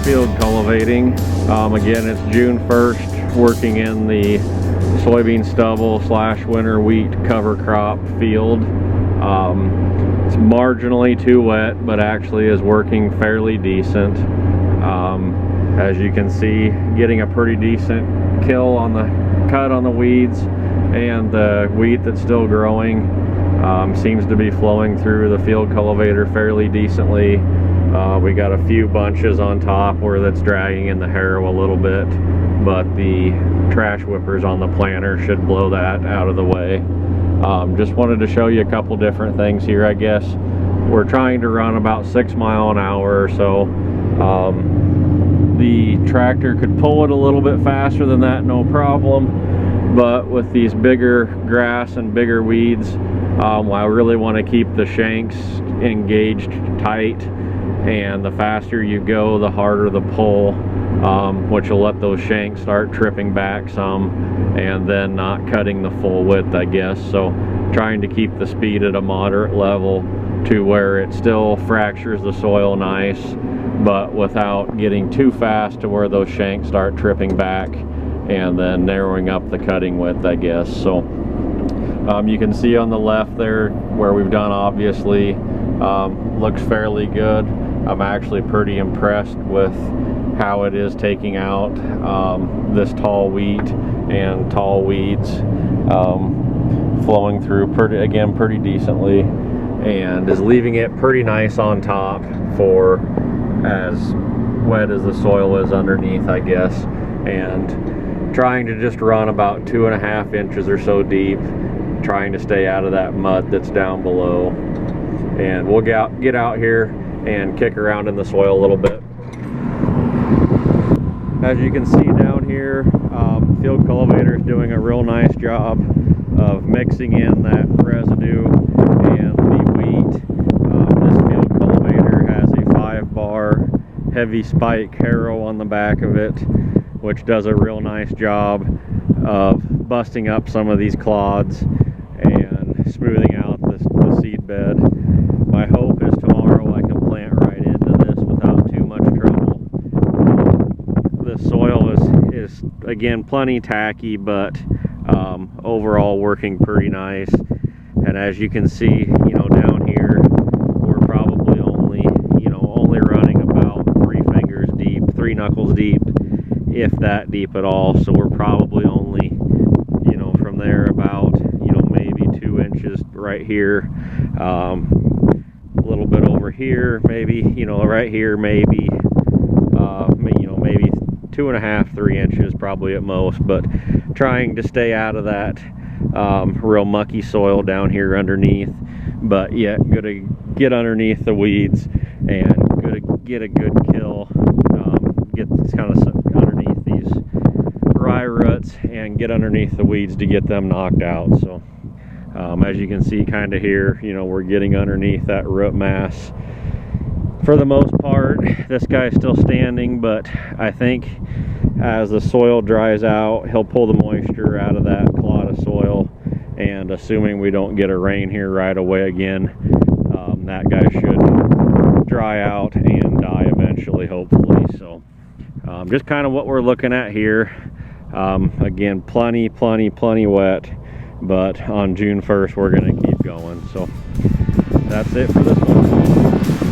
field cultivating. Again, it's June 1st, working in the soybean stubble / winter wheat cover crop field. It's marginally too wet, but actually is working fairly decent. As you can see, getting a pretty decent kill on the cut on the weeds, and the wheat that's still growing seems to be flowing through the field cultivator fairly decently. We got a few bunches on top where that's dragging in the harrow a little bit, but the trash whippers on the planter should blow that out of the way. Just wanted to show you a couple different things here. I guess we're trying to run about 6 miles an hour or so. The tractor could pull it a little bit faster than that, no problem, but with these bigger grass and bigger weeds, I really want to keep the shanks engaged tight, and the faster you go, the harder the pull, which will let those shanks start tripping back some, and then not cutting the full width, I guess. So trying to keep the speed at a moderate level to where it still fractures the soil nice, but without getting too fast to where those shanks start tripping back and then narrowing up the cutting width, I guess. So you can see on the left there where we've done, obviously looks fairly good. I'm actually pretty impressed with how it is taking out this tall wheat and tall weeds, flowing through pretty decently, and is leaving it pretty nice on top for as wet as the soil is underneath, I guess. And trying to just run about 2.5 inches or so deep, trying to stay out of that mud that's down below. And we'll get out here and kick around in the soil a little bit. As you can see down here, field cultivator is doing a real nice job of mixing in that residue and the wheat. This field cultivator has a 5-bar heavy spike harrow on the back of it, which does a real nice job of busting up some of these clods and smoothing out the seed bed. My hope is tomorrow I can plant right into this without too much trouble. The soil is again plenty tacky, but overall working pretty nice. And as you can see, down here we're probably only running about 3 knuckles deep, if that deep at all. So we're probably only from there about maybe 2 inches right here, a little bit over here, maybe right here, maybe maybe 2.5 3 inches probably at most, but trying to stay out of that real mucky soil down here underneath, but yet gonna get underneath the weeds and gonna get a good kill, get kind of underneath these rye roots and get underneath the weeds to get them knocked out. So as you can see kind of here, we're getting underneath that root mass for the most part. This guy's still standing, but I think as the soil dries out, he'll pull the moisture out of that clod of soil, and assuming we don't get a rain here right away again, that guy should dry out and die eventually, hopefully. So just kind of what we're looking at here. Again, plenty wet, but on June 1st we're going to keep going. So that's it for this one.